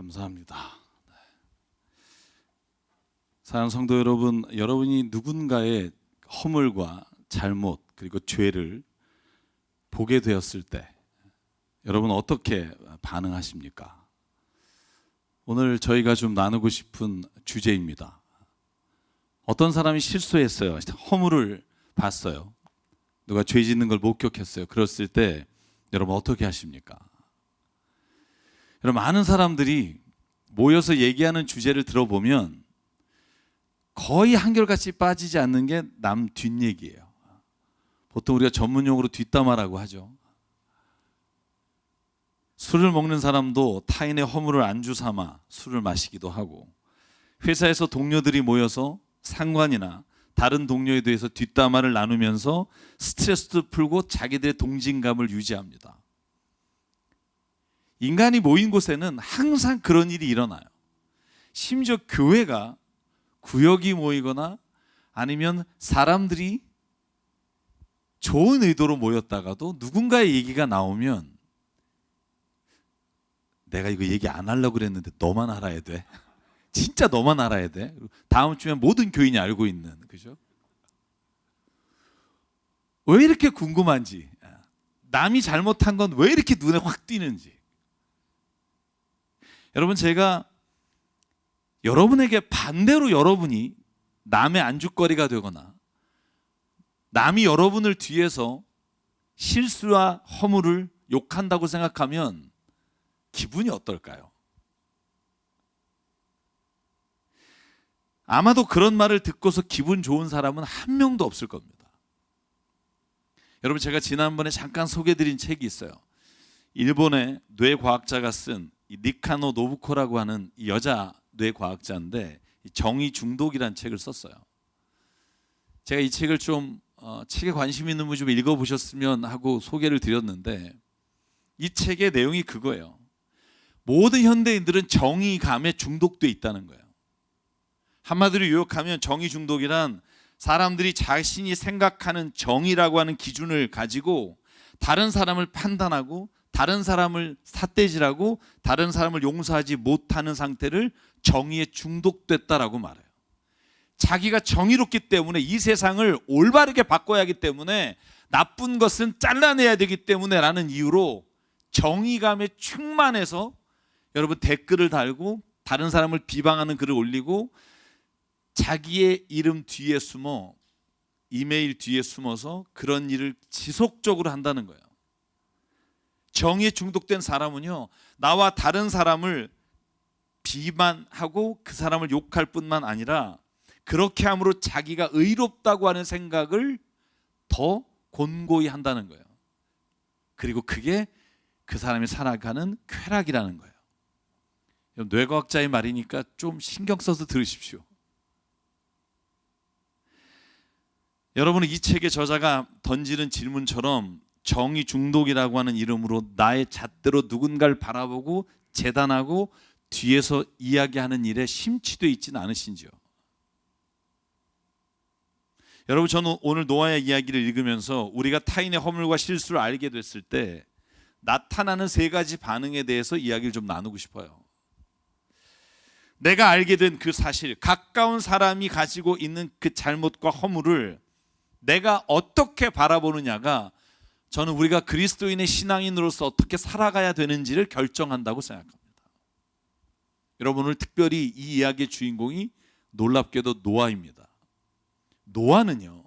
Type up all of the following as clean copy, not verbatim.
감사합니다. 사랑하는 성도 여러분, 여러분이 누군가의 허물과 잘못 그리고 죄를 보게 되었을 때 여러분 어떻게 반응하십니까? 오늘 저희가 좀 나누고 싶은 주제입니다. 어떤 사람이 실수했어요. 허물을 봤어요. 누가 죄 짓는 걸 목격했어요. 그랬을 때 여러분 어떻게 하십니까? 여러분, 많은 사람들이 모여서 얘기하는 주제를 들어보면 거의 한결같이 빠지지 않는 게 남 뒷얘기예요. 보통 우리가 전문용어로 뒷담화라고 하죠. 술을 먹는 사람도 타인의 허물을 안주 삼아 술을 마시기도 하고, 회사에서 동료들이 모여서 상관이나 다른 동료에 대해서 뒷담화를 나누면서 스트레스도 풀고 자기들의 동진감을 유지합니다. 인간이 모인 곳에는 항상 그런 일이 일어나요. 심지어 교회가 구역이 모이거나 아니면 사람들이 좋은 의도로 모였다가도 누군가의 얘기가 나오면 내가 이거 얘기 안 하려고 그랬는데 너만 알아야 돼. 진짜 너만 알아야 돼. 다음 주면 모든 교인이 알고 있는, 그죠? 왜 이렇게 궁금한지, 남이 잘못한 건 왜 이렇게 눈에 확 띄는지. 여러분, 제가 여러분에게 반대로 여러분이 남의 안주거리가 되거나 남이 여러분을 뒤에서 실수와 허물을 욕한다고 생각하면 기분이 어떨까요? 아마도 그런 말을 듣고서 기분 좋은 사람은 한 명도 없을 겁니다. 여러분, 제가 지난번에 잠깐 소개해드린 책이 있어요. 일본의 뇌과학자가 쓴 니카노 노부코라고 하는 여자 뇌과학자인데 정의 중독이라는 책을 썼어요. 제가 이 책을 좀 책에 관심 있는 분 좀 읽어보셨으면 하고 소개를 드렸는데, 이 책의 내용이 그거예요. 모든 현대인들은 정의감에 중독돼 있다는 거예요. 한마디로 요약하면 정의 중독이란 사람들이 자신이 생각하는 정의라고 하는 기준을 가지고 다른 사람을 판단하고 다른 사람을 삿대질하고 다른 사람을 용서하지 못하는 상태를 정의에 중독됐다라고 말해요. 자기가 정의롭기 때문에 이 세상을 올바르게 바꿔야 하기 때문에 나쁜 것은 잘라내야 되기 때문에 라는 이유로 정의감에 충만해서 여러분 댓글을 달고 다른 사람을 비방하는 글을 올리고 자기의 이름 뒤에 숨어 이메일 뒤에 숨어서 그런 일을 지속적으로 한다는 거예요. 정의에 중독된 사람은요, 나와 다른 사람을 비난하고 그 사람을 욕할 뿐만 아니라 그렇게 함으로 자기가 의롭다고 하는 생각을 더 곤고히 한다는 거예요. 그리고 그게 그 사람이 살아가는 쾌락이라는 거예요. 뇌과학자의 말이니까 좀 신경 써서 들으십시오. 여러분은 이 책의 저자가 던지는 질문처럼 정의 중독이라고 하는 이름으로 나의 잣대로 누군가를 바라보고 재단하고 뒤에서 이야기하는 일에 심취되어 있지는 않으신지요? 여러분, 저는 오늘 노아의 이야기를 읽으면서 우리가 타인의 허물과 실수를 알게 됐을 때 나타나는 세 가지 반응에 대해서 이야기를 좀 나누고 싶어요. 내가 알게 된 그 사실, 가까운 사람이 가지고 있는 그 잘못과 허물을 내가 어떻게 바라보느냐가 저는 우리가 그리스도인의 신앙인으로서 어떻게 살아가야 되는지를 결정한다고 생각합니다. 여러분, 오늘 특별히 이 이야기의 주인공이 놀랍게도 노아입니다. 노아는요,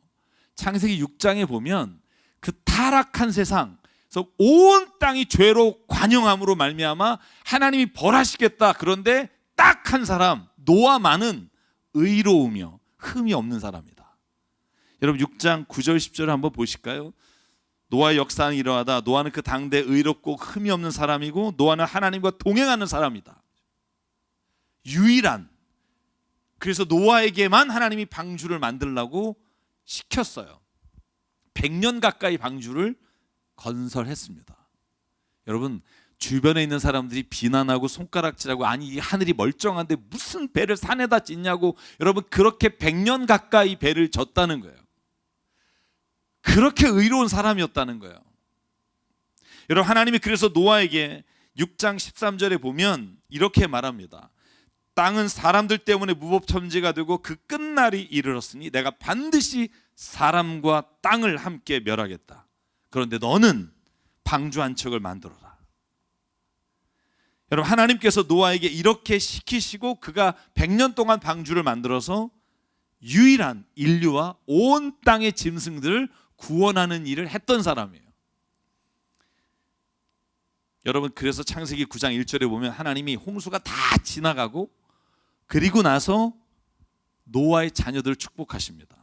창세기 6장에 보면 그 타락한 세상, 그래서 온 땅이 죄로 관영함으로 말미암아 하나님이 벌하시겠다. 그런데 딱 한 사람, 노아만은 의로우며 흠이 없는 사람이다. 여러분, 6장 9절 10절을 한번 보실까요? 노아의 역사는 이러하다. 노아는 그 당대 의롭고 흠이 없는 사람이고 노아는 하나님과 동행하는 사람이다. 유일한, 그래서 노아에게만 하나님이 방주를 만들라고 시켰어요. 100년 가까이 방주를 건설했습니다. 여러분, 주변에 있는 사람들이 비난하고 손가락질하고 아니 이 하늘이 멀쩡한데 무슨 배를 산에다 짓냐고, 여러분 그렇게 100년 가까이 배를 졌다는 거예요. 그렇게 의로운 사람이었다는 거예요. 여러분, 하나님이 그래서 노아에게 6장 13절에 보면 이렇게 말합니다. 땅은 사람들 때문에 무법천지가 되고 그 끝날이 이르렀으니 내가 반드시 사람과 땅을 함께 멸하겠다. 그런데 너는 방주 한 척을 만들어라. 여러분, 하나님께서 노아에게 이렇게 시키시고 그가 100년 동안 방주를 만들어서 유일한 인류와 온 땅의 짐승들을 구원하는 일을 했던 사람이에요. 여러분, 그래서 창세기 9장 1절에 보면 하나님이 홍수가 다 지나가고 그리고 나서 노아의 자녀들을 축복하십니다.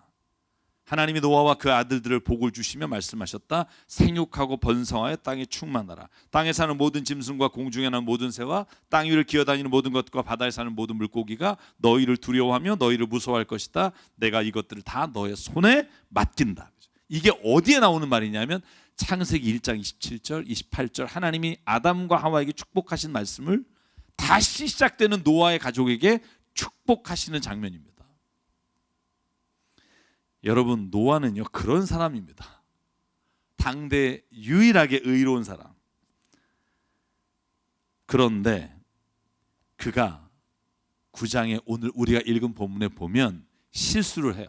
하나님이 노아와 그 아들들을 복을 주시며 말씀하셨다. 생육하고 번성하여 땅에 충만하라. 땅에 사는 모든 짐승과 공중에 나는 모든 새와 땅 위를 기어다니는 모든 것과 바다에 사는 모든 물고기가 너희를 두려워하며 너희를 무서워할 것이다. 내가 이것들을 다 너의 손에 맡긴다. 이게 어디에 나오는 말이냐면 창세기 1장 27절, 28절 하나님이 아담과 하와에게 축복하신 말씀을 다시 시작되는 노아의 가족에게 축복하시는 장면입니다. 여러분, 노아는요 그런 사람입니다. 당대 유일하게 의로운 사람. 그런데 그가 9장에 오늘 우리가 읽은 본문에 보면 실수를 해요.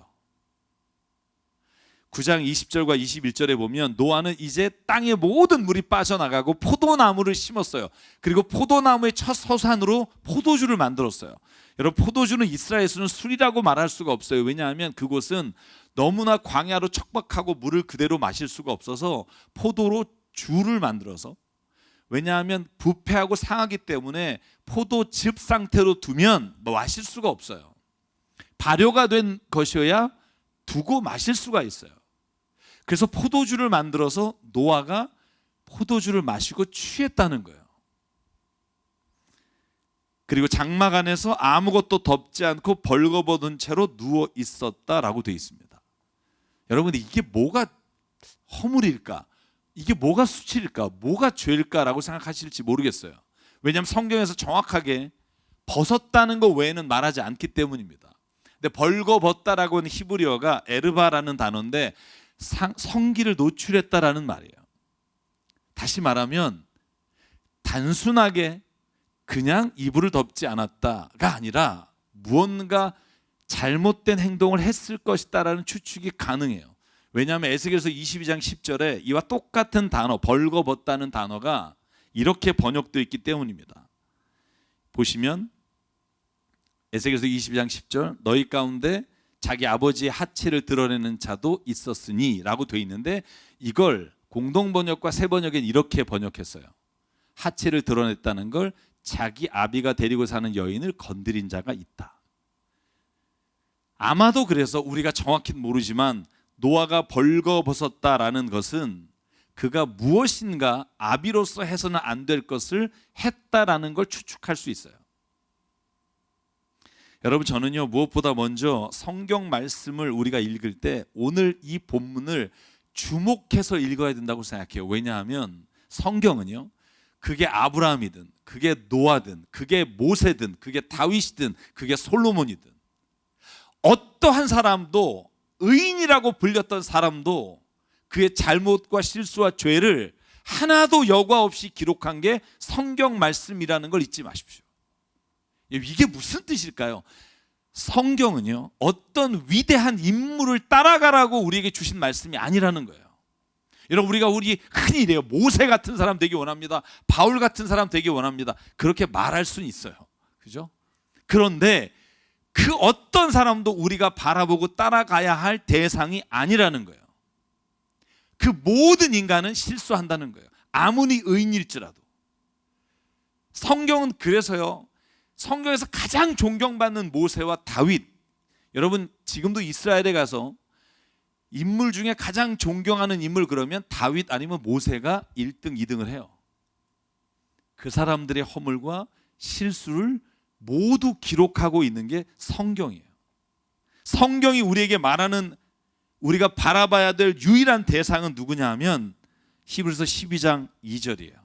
9장 20절과 21절에 보면 노아는 이제 땅의 모든 물이 빠져나가고 포도나무를 심었어요. 그리고 포도나무의 첫 서산으로 포도주를 만들었어요. 여러분, 포도주는 이스라엘에서는 술이라고 말할 수가 없어요. 왜냐하면 그곳은 너무나 광야로 척박하고 물을 그대로 마실 수가 없어서 포도로 주를 만들어서, 왜냐하면 부패하고 상하기 때문에 포도즙 상태로 두면 마실 수가 없어요. 발효가 된 것이어야 두고 마실 수가 있어요. 그래서 포도주를 만들어서 노아가 포도주를 마시고 취했다는 거예요. 그리고 장막 안에서 아무것도 덮지 않고 벌거벗은 채로 누워 있었다라고 되어 있습니다. 여러분, 이게 뭐가 허물일까? 이게 뭐가 수치일까? 뭐가 죄일까라고 생각하실지 모르겠어요. 왜냐하면 성경에서 정확하게 벗었다는 것 외에는 말하지 않기 때문입니다. 근데 벌거벗다라고 하는 히브리어가 에르바라는 단어인데 성기를 노출했다라는 말이에요. 다시 말하면 단순하게 그냥 이불을 덮지 않았다가 아니라 무언가 잘못된 행동을 했을 것이다라는 추측이 가능해요. 왜냐하면 에스겔서 22장 10절에 이와 똑같은 단어 벌거벗다는 단어가 이렇게 번역되어 있기 때문입니다. 보시면 에스겔서 22장 10절 너희 가운데 자기 아버지의 하체를 드러내는 자도 있었으니 라고 되어 있는데 이걸 공동번역과 새번역엔 이렇게 번역했어요. 하체를 드러냈다는 걸 자기 아비가 데리고 사는 여인을 건드린 자가 있다. 아마도 그래서 우리가 정확히는 모르지만 노아가 벌거벗었다라는 것은 그가 무엇인가 아비로서 해서는 안 될 것을 했다라는 걸 추측할 수 있어요. 여러분, 저는요 무엇보다 먼저 성경 말씀을 우리가 읽을 때 오늘 이 본문을 주목해서 읽어야 된다고 생각해요. 왜냐하면 성경은요, 그게 아브라함이든 그게 노아든 그게 모세든 그게 다윗이든 그게 솔로몬이든 어떠한 사람도, 의인이라고 불렸던 사람도 그의 잘못과 실수와 죄를 하나도 여과 없이 기록한 게 성경 말씀이라는 걸 잊지 마십시오. 이게 무슨 뜻일까요? 성경은요 어떤 위대한 인물을 따라가라고 우리에게 주신 말씀이 아니라는 거예요. 여러분, 우리가 흔히 이래요. 모세 같은 사람 되기 원합니다. 바울 같은 사람 되기 원합니다. 그렇게 말할 수는 있어요. 그죠? 그런데 그 어떤 사람도 우리가 바라보고 따라가야 할 대상이 아니라는 거예요. 그 모든 인간은 실수한다는 거예요. 아무리 의인일지라도. 성경은 그래서요, 성경에서 가장 존경받는 모세와 다윗, 여러분 지금도 이스라엘에 가서 인물 중에 가장 존경하는 인물 그러면 다윗 아니면 모세가 1등, 2등을 해요. 그 사람들의 허물과 실수를 모두 기록하고 있는 게 성경이에요. 성경이 우리에게 말하는, 우리가 바라봐야 될 유일한 대상은 누구냐 하면 히브리서 12장 2절이에요.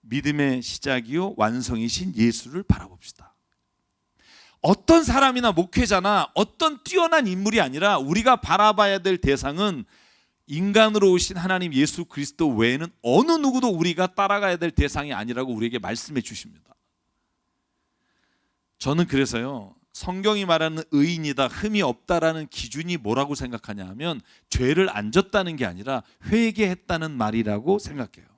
믿음의 시작이요 완성이신 예수를 바라봅시다. 어떤 사람이나 목회자나 어떤 뛰어난 인물이 아니라 우리가 바라봐야 될 대상은 인간으로 오신 하나님 예수 그리스도 외에는 어느 누구도 우리가 따라가야 될 대상이 아니라고 우리에게 말씀해 주십니다. 저는 그래서요, 성경이 말하는 의인이다, 흠이 없다라는 기준이 뭐라고 생각하냐 하면 죄를 안 졌다는 게 아니라 회개했다는 말이라고 생각해요.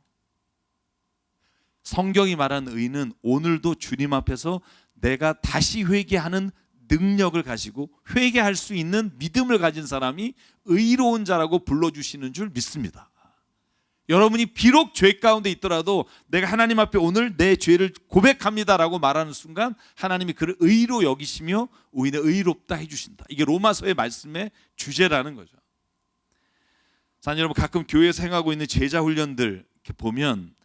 성경이 말하는 의인은 오늘도 주님 앞에서 내가 다시 회개하는 능력을 가지고 회개할 수 있는 믿음을 가진 사람이 의로운 자라고 불러주시는 줄 믿습니다. 여러분이 비록 죄 가운데 있더라도 내가 하나님 앞에 오늘 내 죄를 고백합니다라고 말하는 순간 하나님이 그를 의로 여기시며 오히려 의롭다 해주신다. 이게 로마서의 말씀의 주제라는 거죠. 자, 여러분, 가끔 교회에서 행하고 있는 제자 훈련들 이렇게 보면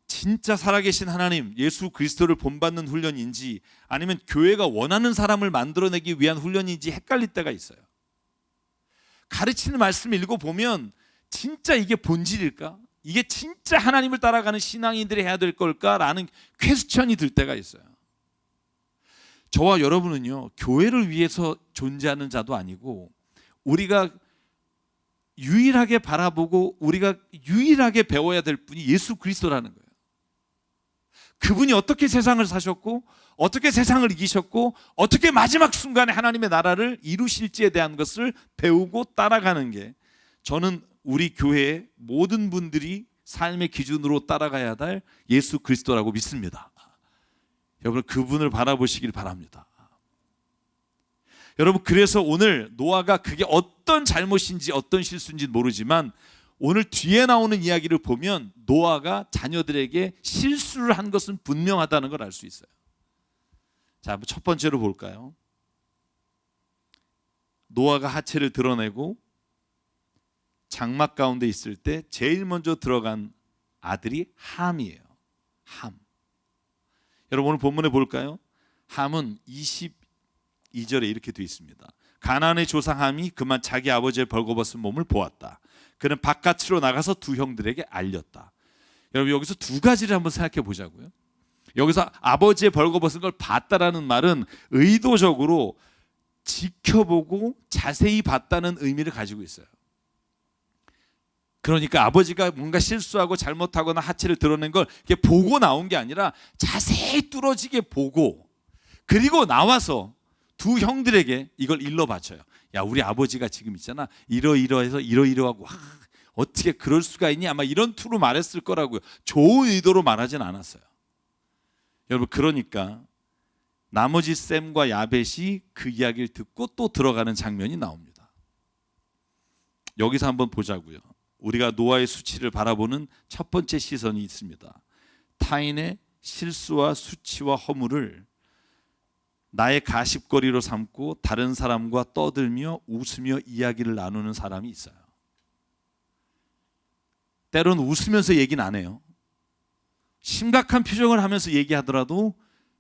진짜 살아계신 하나님 예수 그리스도를 본받는 훈련인지 아니면 교회가 원하는 사람을 만들어내기 위한 훈련인지 헷갈릴 때가 있어요. 가르치는 말씀을 읽어보면 진짜 이게 본질일까? 이게 진짜 하나님을 따라가는 신앙인들이 해야 될 걸까라는 퀘스천이 들 때가 있어요. 저와 여러분은요, 교회를 위해서 존재하는 자도 아니고 우리가 유일하게 바라보고 우리가 유일하게 배워야 될 분이 예수 그리스도라는 거예요. 그분이 어떻게 세상을 사셨고 어떻게 세상을 이기셨고 어떻게 마지막 순간에 하나님의 나라를 이루실지에 대한 것을 배우고 따라가는 게 저는 우리 교회의 모든 분들이 삶의 기준으로 따라가야 할 예수 그리스도라고 믿습니다. 여러분, 그분을 바라보시길 바랍니다. 여러분, 그래서 오늘 노아가 그게 어떤 잘못인지 어떤 실수인지 모르지만 오늘 뒤에 나오는 이야기를 보면 노아가 자녀들에게 실수를 한 것은 분명하다는 걸 알 수 있어요. 자, 첫 번째로 볼까요? 노아가 하체를 드러내고 장막 가운데 있을 때 제일 먼저 들어간 아들이 함이에요. 함. 여러분, 오늘 본문에 볼까요? 함은 22절에 이렇게 되어 있습니다. 가나안의 조상 함이 그만 자기 아버지의 벌거벗은 몸을 보았다. 그는 바깥으로 나가서 두 형들에게 알렸다. 여러분, 여기서 두 가지를 한번 생각해 보자고요. 여기서 아버지의 벌거벗은 걸 봤다라는 말은 의도적으로 지켜보고 자세히 봤다는 의미를 가지고 있어요. 그러니까 아버지가 뭔가 실수하고 잘못하거나 하체를 드러낸 걸 이렇게 보고 나온 게 아니라 자세히 뚫어지게 보고 그리고 나와서 두 형들에게 이걸 일러 바쳐요. 야, 우리 아버지가 지금 있잖아, 이러이러해서 이러이러하고 어떻게 그럴 수가 있니? 아마 이런 투로 말했을 거라고요. 좋은 의도로 말하진 않았어요. 여러분, 그러니까 나머지 셈과 야벳이 그 이야기를 듣고 또 들어가는 장면이 나옵니다. 여기서 한번 보자고요. 우리가 노아의 수치를 바라보는 첫 번째 시선이 있습니다. 타인의 실수와 수치와 허물을 나의 가십거리로 삼고 다른 사람과 떠들며 웃으며 이야기를 나누는 사람이 있어요. 때로는 웃으면서 얘기는 안 해요. 심각한 표정을 하면서 얘기하더라도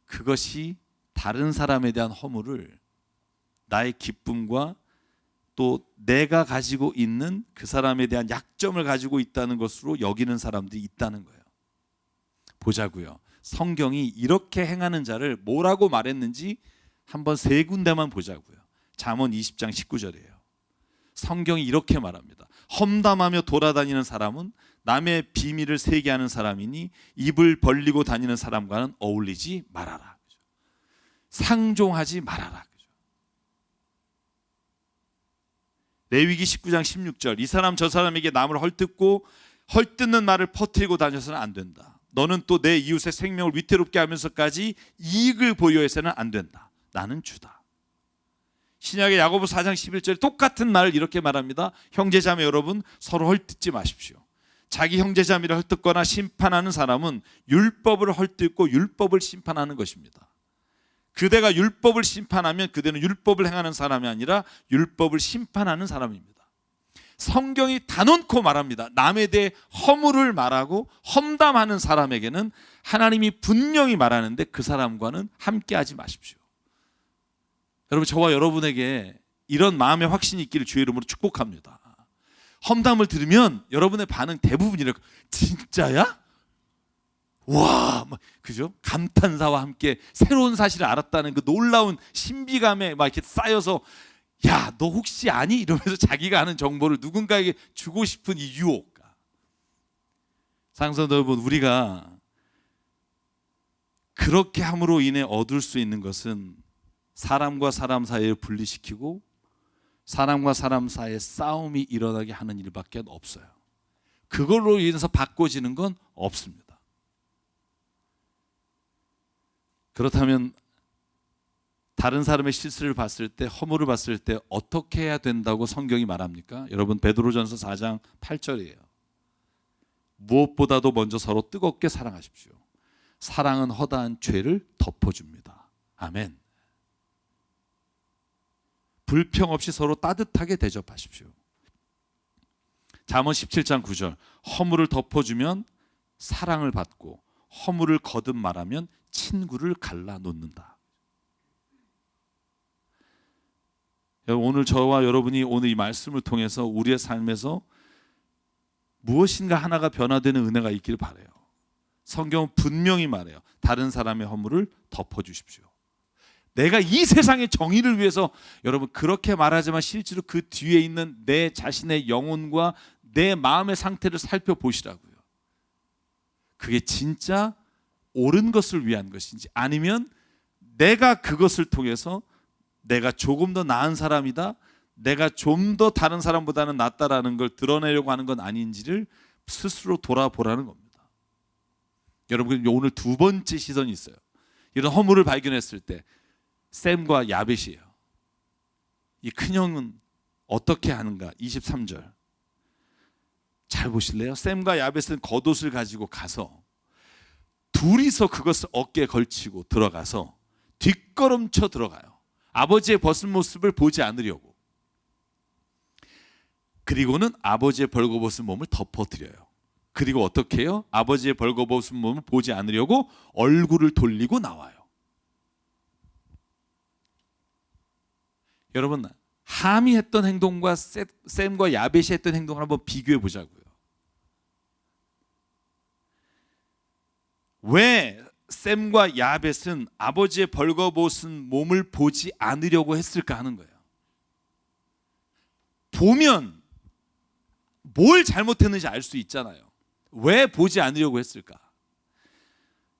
그것이 다른 사람에 대한 허물을 나의 기쁨과 또 내가 가지고 있는 그 사람에 대한 약점을 가지고 있다는 것으로 여기는 사람들이 있다는 거예요. 보자고요. 성경이 이렇게 행하는 자를 뭐라고 말했는지 한번 세 군데만 보자고요. 잠언 20장 19절이에요. 성경이 이렇게 말합니다. 험담하며 돌아다니는 사람은 남의 비밀을 세게하는 사람이니 입을 벌리고 다니는 사람과는 어울리지 말아라. 상종하지 말아라. 레위기 19장 16절, 이 사람 저 사람에게 남을 헐뜯는 말을 퍼뜨리고 다녀서는 안 된다. 너는 또 내 이웃의 생명을 위태롭게 하면서까지 이익을 보여해서는 안 된다. 나는 주다. 신약의 야고보 4장 11절에 똑같은 말을 이렇게 말합니다. 형제자매 여러분, 서로 헐뜯지 마십시오. 자기 형제자매를 헐뜯거나 심판하는 사람은 율법을 헐뜯고 율법을 심판하는 것입니다. 그대가 율법을 심판하면 그대는 율법을 행하는 사람이 아니라 율법을 심판하는 사람입니다. 성경이 단언코 말합니다. 남에 대해 허물을 말하고 험담하는 사람에게는 하나님이 분명히 말하는데 그 사람과는 함께하지 마십시오. 여러분, 저와 여러분에게 이런 마음의 확신이 있기를 주의 이름으로 축복합니다. 험담을 들으면 여러분의 반응 대부분이 이렇게, 진짜야? 와, 그죠? 감탄사와 함께 새로운 사실을 알았다는 그 놀라운 신비감에 막 이렇게 쌓여서, 야, 너 혹시 아니? 이러면서 자기가 아는 정보를 누군가에게 주고 싶은 이 유혹. 사랑하는 여러분, 우리가 그렇게 함으로 인해 얻을 수 있는 것은 사람과 사람 사이를 분리시키고 사람과 사람 사이에 싸움이 일어나게 하는 일밖에 없어요. 그걸로 인해서 바꿔지는 건 없습니다. 그렇다면 다른 사람의 실수를 봤을 때, 허물을 봤을 때 어떻게 해야 된다고 성경이 말합니까? 여러분, 베드로전서 4장 8절이에요. 무엇보다도 먼저 서로 뜨겁게 사랑하십시오. 사랑은 허다한 죄를 덮어줍니다. 아멘. 불평 없이 서로 따뜻하게 대접하십시오. 잠언 17장 9절. 허물을 덮어주면 사랑을 받고 허물을 거듭 말하면 친구를 갈라놓는다. 오늘 저와 여러분이 오늘 이 말씀을 통해서 우리의 삶에서 무엇인가 하나가 변화되는 은혜가 있길 바라요. 성경은 분명히 말해요. 다른 사람의 허물을 덮어주십시오. 내가 이 세상의 정의를 위해서, 여러분 그렇게 말하지만 실제로 그 뒤에 있는 내 자신의 영혼과 내 마음의 상태를 살펴보시라고요. 그게 진짜 옳은 것을 위한 것인지, 아니면 내가 그것을 통해서 내가 조금 더 나은 사람이다, 내가 좀 더 다른 사람보다는 낫다라는 걸 드러내려고 하는 건 아닌지를 스스로 돌아보라는 겁니다. 여러분, 오늘 두 번째 시선이 있어요. 이런 허물을 발견했을 때 셈과 야벳이에요. 이 큰형은 어떻게 하는가? 23절 잘 보실래요? 셈과 야벳은 겉옷을 가지고 가서 둘이서 그것을 어깨에 걸치고 들어가서 뒷걸음쳐 들어가요. 아버지의 벗은 모습을 보지 않으려고. 그리고는 아버지의 벌거벗은 몸을 덮어드려요. 그리고 어떻게 해요? 아버지의 벌거벗은 몸을 보지 않으려고 얼굴을 돌리고 나와요. 여러분, 함이 했던 행동과 셈과 야벳이 했던 행동을 한번 비교해 보자고요. 왜 셈과 야벳은 아버지의 벌거벗은 몸을 보지 않으려고 했을까 하는 거예요. 보면 뭘 잘못했는지 알 수 있잖아요. 왜 보지 않으려고 했을까?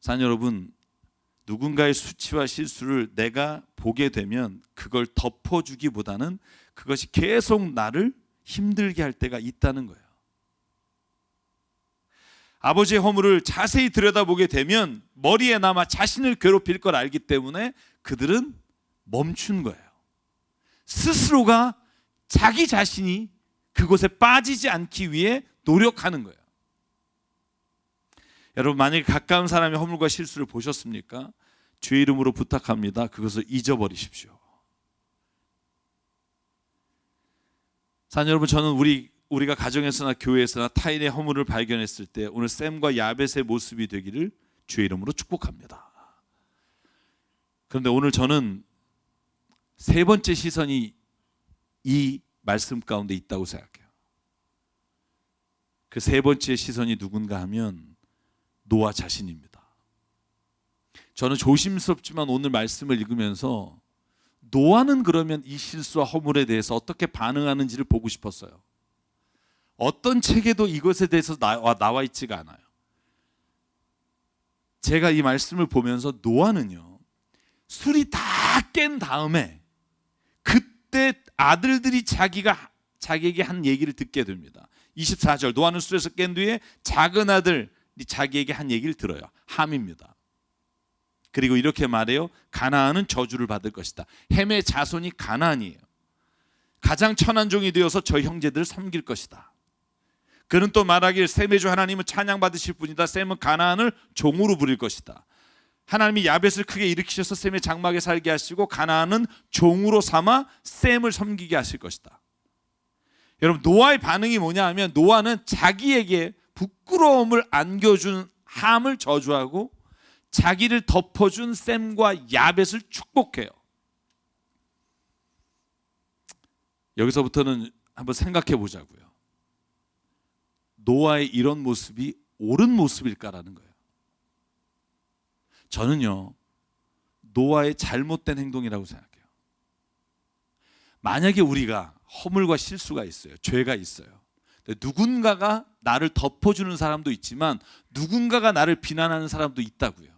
사랑 여러분, 누군가의 수치와 실수를 내가 보게 되면 그걸 덮어주기보다는 그것이 계속 나를 힘들게 할 때가 있다는 거예요. 아버지의 허물을 자세히 들여다보게 되면 머리에 남아 자신을 괴롭힐 걸 알기 때문에 그들은 멈춘 거예요. 스스로가 자기 자신이 그곳에 빠지지 않기 위해 노력하는 거예요. 여러분, 만약에 가까운 사람의 허물과 실수를 보셨습니까? 주의 이름으로 부탁합니다. 그것을 잊어버리십시오. 사랑 여러분, 저는 우리가 가정에서나 교회에서나 타인의 허물을 발견했을 때 오늘 셈과 야벳의 모습이 되기를 주의 이름으로 축복합니다. 그런데 오늘 저는 세 번째 시선이 이 말씀 가운데 있다고 생각해요. 그 세 번째 시선이 누군가 하면 노아 자신입니다. 저는 조심스럽지만 오늘 말씀을 읽으면서 노아는 그러면 이 실수와 허물에 대해서 어떻게 반응하는지를 보고 싶었어요. 어떤 책에도 이것에 대해서 나와 있지가 않아요. 제가 이 말씀을 보면서 노아는요, 술이 다 깬 다음에 그때 아들들이 자기에게 한 얘기를 듣게 됩니다. 24절, 노아는 술에서 깬 뒤에 작은 아들이 자기에게 한 얘기를 들어요. 함입니다. 그리고 이렇게 말해요. 가나안은 저주를 받을 것이다. 햄의 자손이 가나안이에요. 가장 천한 종이 되어서 저 형제들을 섬길 것이다. 그는 또 말하길 셈의 주 하나님은 찬양받으실 분이다. 셈은 가나안을 종으로 부릴 것이다. 하나님이 야벳을 크게 일으키셔서 셈의 장막에 살게 하시고 가나안은 종으로 삼아 셈을 섬기게 하실 것이다. 여러분, 노아의 반응이 뭐냐 하면 노아는 자기에게 부끄러움을 안겨준 함을 저주하고 자기를 덮어준 셈과 야벳을 축복해요. 여기서부터는 한번 생각해 보자고요. 노아의 이런 모습이 옳은 모습일까라는 거예요. 저는요, 노아의 잘못된 행동이라고 생각해요. 만약에 우리가 허물과 실수가 있어요. 죄가 있어요. 누군가가 나를 덮어주는 사람도 있지만 누군가가 나를 비난하는 사람도 있다고요.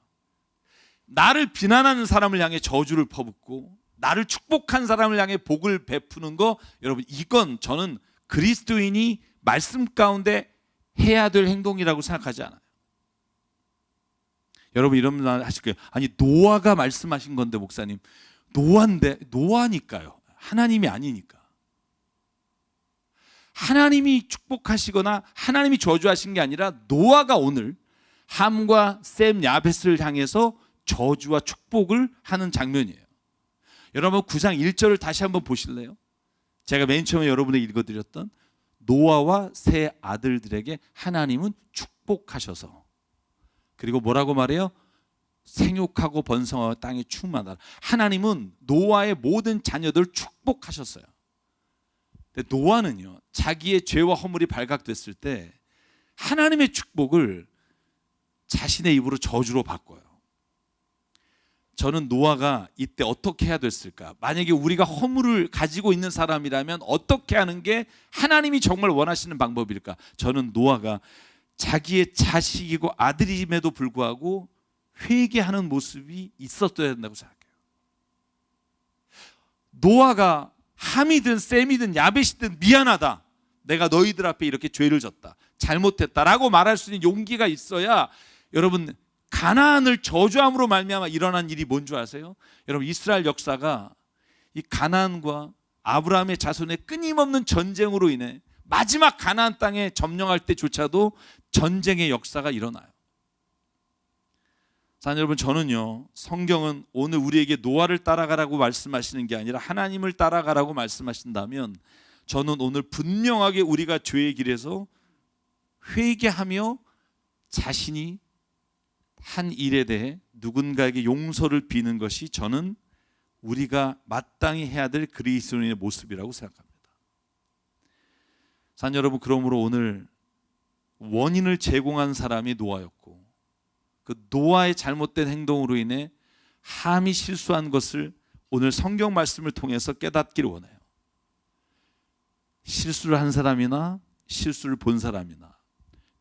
나를 비난하는 사람을 향해 저주를 퍼붓고 나를 축복한 사람을 향해 복을 베푸는 거, 여러분, 이건 저는 그리스도인이 말씀 가운데 해야 될 행동이라고 생각하지 않아요. 여러분 이런 말 하실 거예요. 아니 노아가 말씀하신 건데 목사님, 노아니까요. 하나님이 아니니까. 하나님이 축복하시거나 하나님이 저주하신 게 아니라 노아가 오늘 함과 셈 야벳을 향해서 저주와 축복을 하는 장면이에요. 여러분 9장 1절을 다시 한번 보실래요? 제가 맨 처음에 여러분에게 읽어드렸던 노아와 세 아들들에게 하나님은 축복하셔서, 그리고 뭐라고 말해요? 생육하고 번성하고 땅에 충만하라. 하나님은 노아의 모든 자녀들 축복하셨어요. 근데 노아는요, 자기의 죄와 허물이 발각됐을 때 하나님의 축복을 자신의 입으로 저주로 바꿔요. 저는 노아가 이때 어떻게 해야 됐을까? 만약에 우리가 허물을 가지고 있는 사람이라면 어떻게 하는 게 하나님이 정말 원하시는 방법일까? 저는 노아가 자기의 자식이고 아들임에도 불구하고 회개하는 모습이 있었어야 된다고 생각해요. 노아가 함이든 셈이든 야벳이든 미안하다, 내가 너희들 앞에 이렇게 죄를 졌다, 잘못했다라고 말할 수 있는 용기가 있어야, 여러분 가나안을 저주함으로 말미암아 일어난 일이 뭔 줄 아세요? 여러분 이스라엘 역사가 이 가나안과 아브라함의 자손의 끊임없는 전쟁으로 인해 마지막 가나안 땅에 점령할 때조차도 전쟁의 역사가 일어나요. 자, 여러분 저는요, 성경은 오늘 우리에게 노아를 따라가라고 말씀하시는 게 아니라 하나님을 따라가라고 말씀하신다면, 저는 오늘 분명하게 우리가 죄의 길에서 회개하며 자신이 한 일에 대해 누군가에게 용서를 비는 것이 저는 우리가 마땅히 해야 될 그리스도인의 모습이라고 생각합니다. 자, 여러분 그러므로 오늘 원인을 제공한 사람이 노아였고, 그 노아의 잘못된 행동으로 인해 함이 실수한 것을 오늘 성경 말씀을 통해서 깨닫기를 원해요. 실수를 한 사람이나 실수를 본 사람이나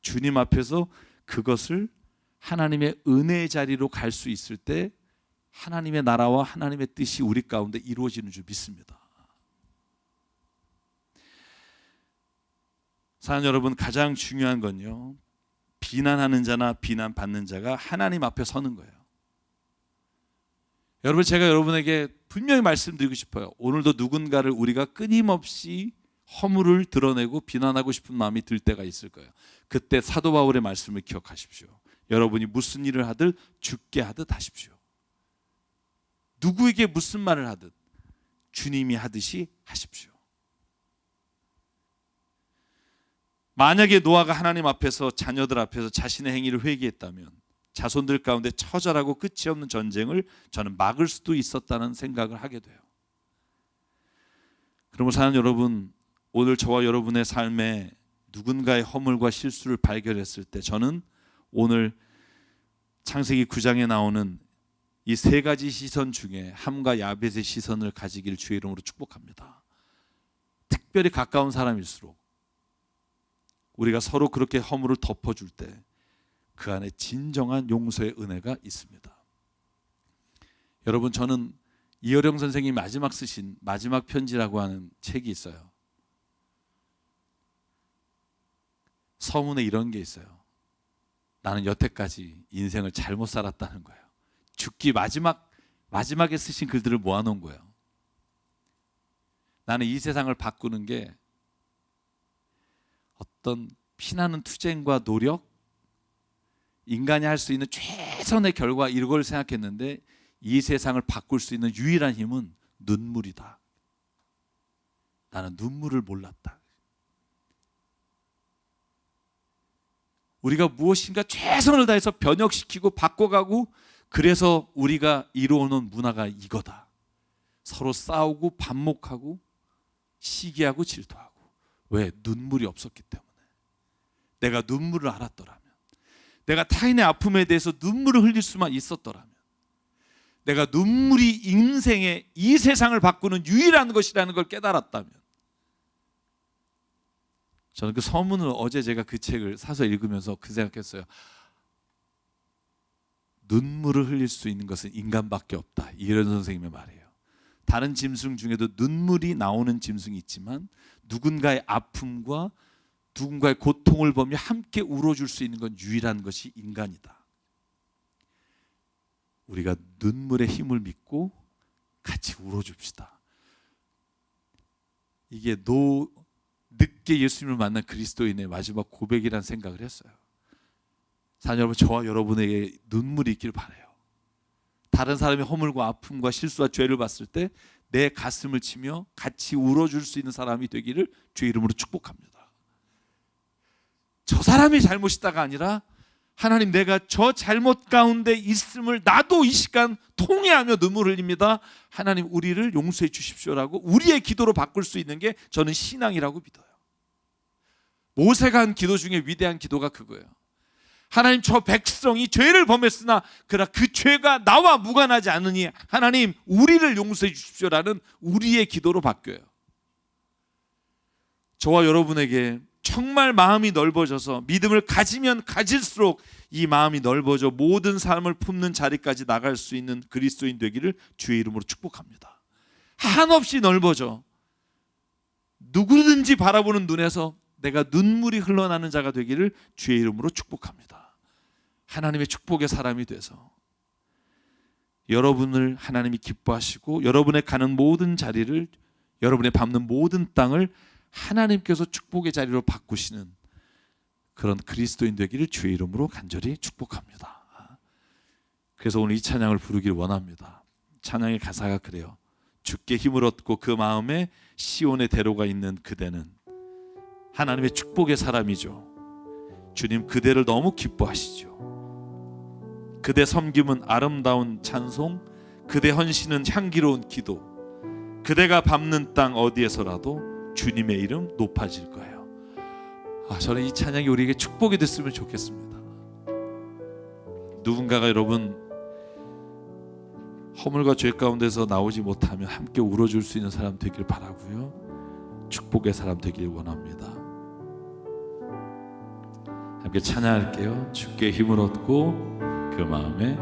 주님 앞에서 그것을 하나님의 은혜의 자리로 갈 수 있을 때 하나님의 나라와 하나님의 뜻이 우리 가운데 이루어지는 줄 믿습니다. 사랑하는 여러분, 가장 중요한 건요, 비난하는 자나 비난받는 자가 하나님 앞에 서는 거예요. 여러분 제가 여러분에게 분명히 말씀드리고 싶어요. 오늘도 누군가를 우리가 끊임없이 허물을 드러내고 비난하고 싶은 마음이 들 때가 있을 거예요. 그때 사도 바울의 말씀을 기억하십시오. 여러분이 무슨 일을 하든 주께 하듯 하십시오. 누구에게 무슨 말을 하든 주님이 하듯이 하십시오. 만약에 노아가 하나님 앞에서, 자녀들 앞에서 자신의 행위를 회개했다면 자손들 가운데 처절하고 끝이 없는 전쟁을 저는 막을 수도 있었다는 생각을 하게 돼요. 그러므로 사는 여러분, 오늘 저와 여러분의 삶에 누군가의 허물과 실수를 발견했을 때 저는 오늘 창세기 9장에 나오는 이 세 가지 시선 중에 함과 야벳의 시선을 가지길 주의 이름으로 축복합니다. 특별히 가까운 사람일수록 우리가 서로 그렇게 허물을 덮어줄 때 그 안에 진정한 용서의 은혜가 있습니다. 여러분 저는 이어령 선생님이 마지막 쓰신 마지막 편지라고 하는 책이 있어요. 서문에 이런 게 있어요. 나는 여태까지 인생을 잘못 살았다는 거예요. 죽기 마지막에 쓰신 글들을 모아놓은 거예요. 나는 이 세상을 바꾸는 게 어떤 피나는 투쟁과 노력, 인간이 할 수 있는 최선의 결과, 이걸 생각했는데 이 세상을 바꿀 수 있는 유일한 힘은 눈물이다. 나는 눈물을 몰랐다. 우리가 무엇인가 최선을 다해서 변혁시키고 바꿔가고, 그래서 우리가 이루어놓은 문화가 이거다. 서로 싸우고 반목하고 시기하고 질투하고. 왜? 눈물이 없었기 때문에. 내가 눈물을 알았더라면, 내가 타인의 아픔에 대해서 눈물을 흘릴 수만 있었더라면, 내가 눈물이 인생의 이 세상을 바꾸는 유일한 것이라는 걸 깨달았다면, 저는 그 서문을 어제 제가 그 책을 사서 읽으면서 그 생각했어요. 눈물을 흘릴 수 있는 것은 인간밖에 없다. 이런 선생님의 말이에요. 다른 짐승 중에도 눈물이 나오는 짐승이 있지만 누군가의 아픔과 누군가의 고통을 보며 함께 울어줄 수 있는 건 유일한 것이 인간이다. 우리가 눈물의 힘을 믿고 같이 울어줍시다. 이게 늦게 예수님을 만난 그리스도인의 마지막 고백이라는 생각을 했어요. 사랑 여러분, 저와 여러분에게 눈물이 있기를 바라요. 다른 사람의 허물과 아픔과 실수와 죄를 봤을 때 내 가슴을 치며 같이 울어줄 수 있는 사람이 되기를 주의 이름으로 축복합니다. 저 사람이 잘못이다가 아니라, 하나님, 내가 저 잘못 가운데 있음을 나도 이 시간 통회하며 눈물 흘립니다. 하나님, 우리를 용서해 주십시오라고 우리의 기도로 바꿀 수 있는 게 저는 신앙이라고 믿어요. 모세가 한 기도 중에 위대한 기도가 그거예요. 하나님, 저 백성이 죄를 범했으나 그러나 그 죄가 나와 무관하지 않으니 하나님, 우리를 용서해 주십시오라는 우리의 기도로 바뀌어요. 저와 여러분에게 정말 마음이 넓어져서 믿음을 가지면 가질수록 이 마음이 넓어져 모든 삶을 품는 자리까지 나갈 수 있는 그리스도인 되기를 주의 이름으로 축복합니다. 한없이 넓어져 누구든지 바라보는 눈에서 내가 눈물이 흘러나는 자가 되기를 주의 이름으로 축복합니다. 하나님의 축복의 사람이 돼서 여러분을 하나님이 기뻐하시고 여러분의 가는 모든 자리를, 여러분의 밟는 모든 땅을 하나님께서 축복의 자리로 바꾸시는 그런 그리스도인 되기를 주의 이름으로 간절히 축복합니다. 그래서 오늘 이 찬양을 부르기를 원합니다. 찬양의 가사가 그래요. 주께 힘을 얻고 그 마음에 시온의 대로가 있는 그대는 하나님의 축복의 사람이죠. 주님, 그대를 너무 기뻐하시죠. 그대 섬김은 아름다운 찬송, 그대 헌신은 향기로운 기도, 그대가 밟는 땅 어디에서라도 주님의 이름 높아질 거예요. 저는 이 찬양이 우리에게 축복이 됐으면 좋겠습니다. 누군가가 여러분 허물과 죄 가운데서 나오지 못하면 함께 울어줄 수 있는 사람 되길 바라고요. 축복의 사람 되길 원합니다. 함께 찬양할게요. 주께 힘을 얻고 그 마음에,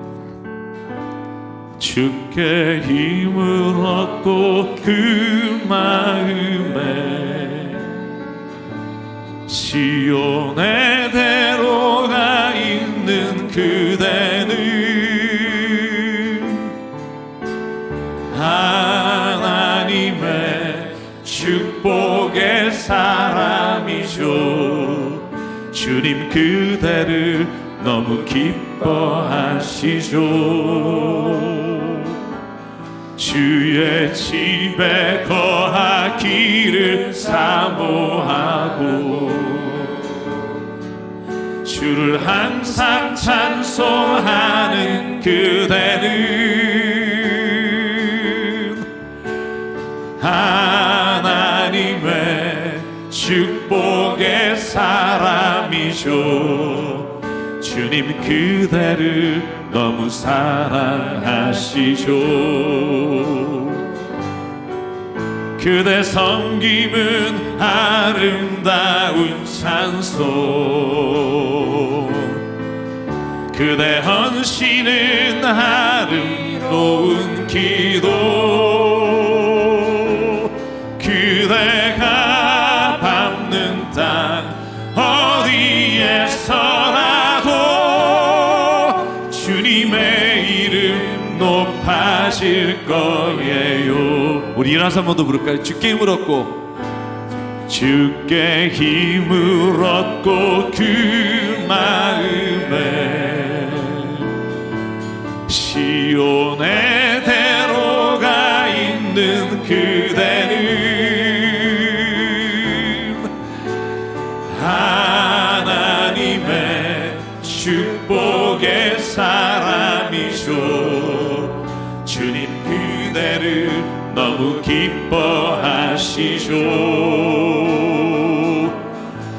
주께 힘을 얻고 그 마음에 시온의 대로가 있는 그대는 하나님의 축복의 사람이죠. 주님, 그대를 너무 기뻐하시죠. 주의 집에 거하기를 사모하고 주를 항상 찬송하는 그대는 하나님의 축복의 사람이죠. 주님, 그대를 너무 사랑하시죠. 그대 섬김은 아름다운 찬송, 그대 헌신은 아름다운 기도, 그대가 밟는 땅 어디에서라도 주님의 이름 높아질 거예요. 우리 일어나서 한 번 더 부를까요? 주께 힘을 얻고, 주께 힘을 얻고 그 마음에 시온의 대로가 있는 그대는 하나님의 축복의 사람이죠. 주님, 그대를 너무 기뻐하시죠.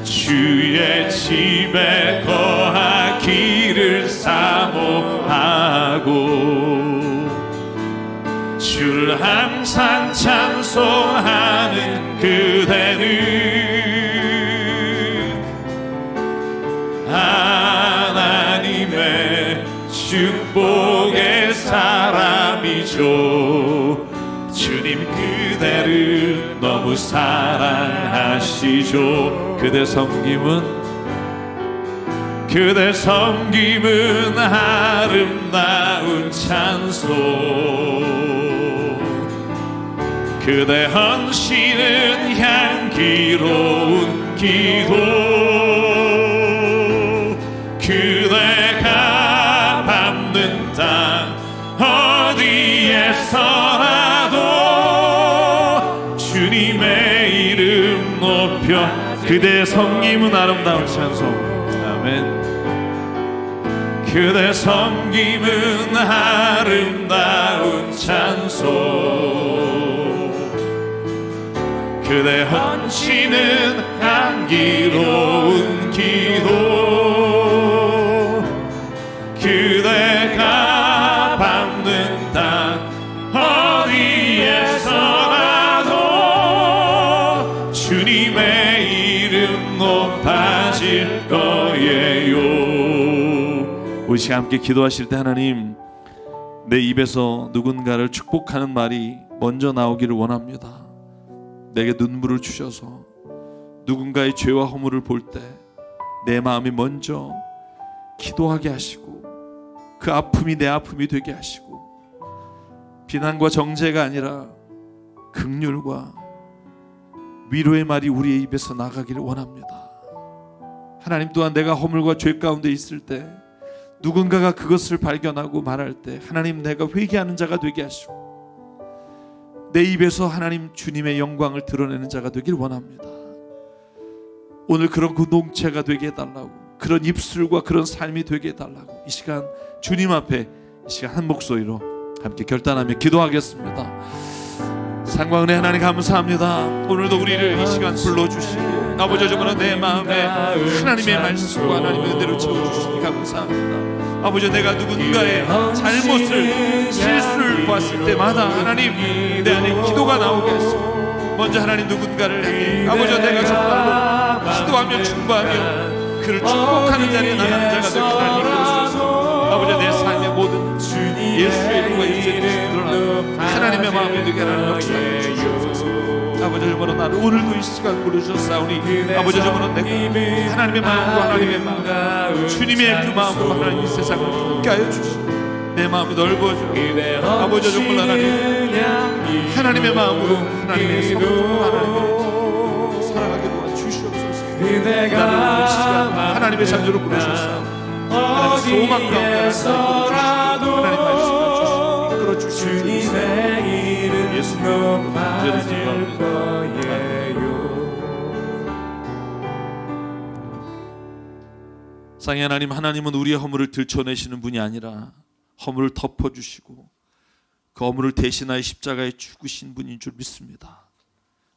주의 집에 거하기를 사모하고 주를 항상 찬송하는 그대는 하나님의 축복의 사람이죠. 주님 그대를 너무 사랑하시죠. 그대 섬김은 아름다운 찬송. 그대 헌신은 향기로운 기도. 그대가 밟는 땅 어디에서라도 주님의 이름 높여. 그대 섬김은 아름다운 찬송. 아멘. 그대 섬김은 아름다운 찬송. 그대 헌신은 향기로운 기도. 그대가 밟는 땅 어디에서라도 주님의 이름 높아질 거예요. 우리 시간 함께 기도하실 때 하나님, 내 입에서 누군가를 축복하는 말이 먼저 나오기를 원합니다. 내게 눈물을 주셔서 누군가의 죄와 허물을 볼 때 내 마음이 먼저 기도하게 하시고 그 아픔이 내 아픔이 되게 하시고, 비난과 정죄가 아니라 긍휼과 위로의 말이 우리의 입에서 나가기를 원합니다. 하나님 또한 내가 허물과 죄 가운데 있을 때 누군가가 그것을 발견하고 말할 때 하나님 내가 회개하는 자가 되게 하시고 내 입에서 하나님 주님의 영광을 드러내는 자가 되길 원합니다. 오늘 그런 공동체가 되게 해달라고, 그런 입술과 그런 삶이 되게 해달라고 이 시간 주님 앞에 이 시간 한 목소리로 함께 결단하며 기도하겠습니다. 상광은혜 하나님 감사합니다. 오늘도 우리를 이 시간 불러주시고 아버지 저번에 내 마음에 하나님의 말씀과 하나님의 은혜를 채워주시니 감사합니다. 아버지 내가 누군가의 잘못을 실수를 봤을 때마다 하나님 내 안에 기도가 나오게 하시고 먼저 하나님 누군가를 향해 아버지 내가 정말로 기도하며 충고하며 그를 축복하는 자리에 나가는 자가 되게 하나님 이끌어주셔서 아버지 내 삶의 모든 예수의 이름과 예수의 이름이 드러나는 하나님의 마음이 되게 하는 역사해 주시옵소서. 아버지 저번에 나를 오늘도 이 시간 부르셨사오니 아버지 저번에 내가 하나님의 마음과 하나님의 마음 주님의 그 마음으로 하나님 이 세상을 함께 하여 주시고 내 마음이 넓어져 아버지 정말 하나님의 마음으로 하나님의 성품으로 하나님을 사랑하게 도와주시옵소서. 나를 이 시간 하나님의 자녀로 부르셨사오니 하나님의 소망 가운데 하나님 말씀을 주시고 이끌어 주시옵소서. 예수님 높아질 거예요. 상의 하나님은 우리의 허물을 들춰내시는 분이 아니라 허물을 덮어주시고 그 허물을 대신하여 십자가에 죽으신 분인 줄 믿습니다.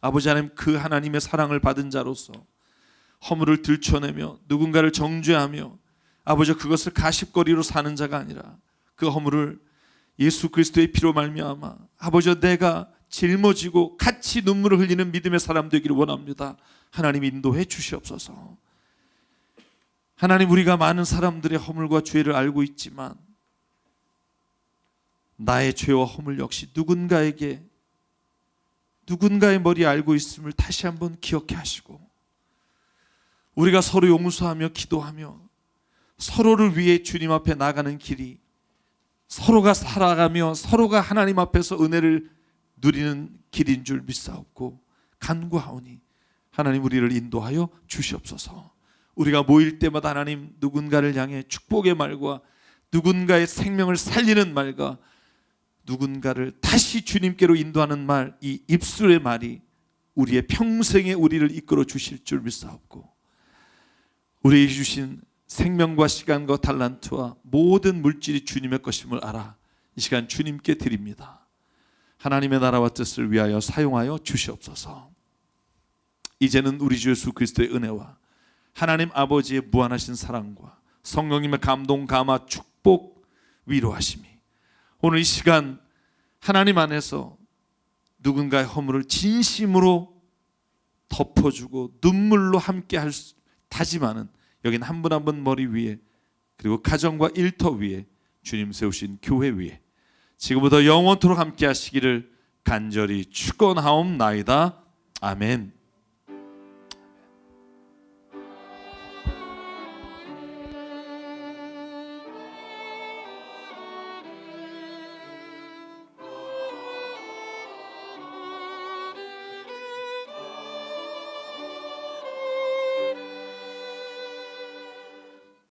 아버지 하나님, 그 하나님의 사랑을 받은 자로서 허물을 들춰내며 누군가를 정죄하며 아버지 그것을 가십거리로 사는 자가 아니라 그 허물을 예수 그리스도의 피로 말미암아 아버지 내가 짊어지고 같이 눈물을 흘리는 믿음의 사람 되기를 원합니다. 하나님 인도해 주시옵소서. 하나님 우리가 많은 사람들의 허물과 죄를 알고 있지만 나의 죄와 허물 역시 누군가의 머리에 알고 있음을 다시 한번 기억해 하시고 우리가 서로 용서하며 기도하며 서로를 위해 주님 앞에 나가는 길이 서로가 살아가며 서로가 하나님 앞에서 은혜를 누리는 길인 줄 믿사옵고 간구하오니 하나님 우리를 인도하여 주시옵소서. 우리가 모일 때마다 하나님 누군가를 향해 축복의 말과 누군가의 생명을 살리는 말과 누군가를 다시 주님께로 인도하는 말, 이 입술의 말이 우리의 평생에 우리를 이끌어 주실 줄 믿사옵고 우리에게 주신 생명과 시간과 달란트와 모든 물질이 주님의 것임을 알아 이 시간 주님께 드립니다. 하나님의 나라와 뜻을 위하여 사용하여 주시옵소서. 이제는 우리 주 예수 그리스도의 은혜와 하나님 아버지의 무한하신 사랑과 성령님의 감동, 감화, 축복, 위로하심이 오늘 이 시간 하나님 안에서 누군가의 허물을 진심으로 덮어주고 눈물로 함께 다짐하는, 여기는 한 분 한 분 머리 위에, 그리고 가정과 일터 위에 주님 세우신 교회 위에 지금부터 영원토록 함께 하시기를 간절히 축원하옵나이다. 아멘.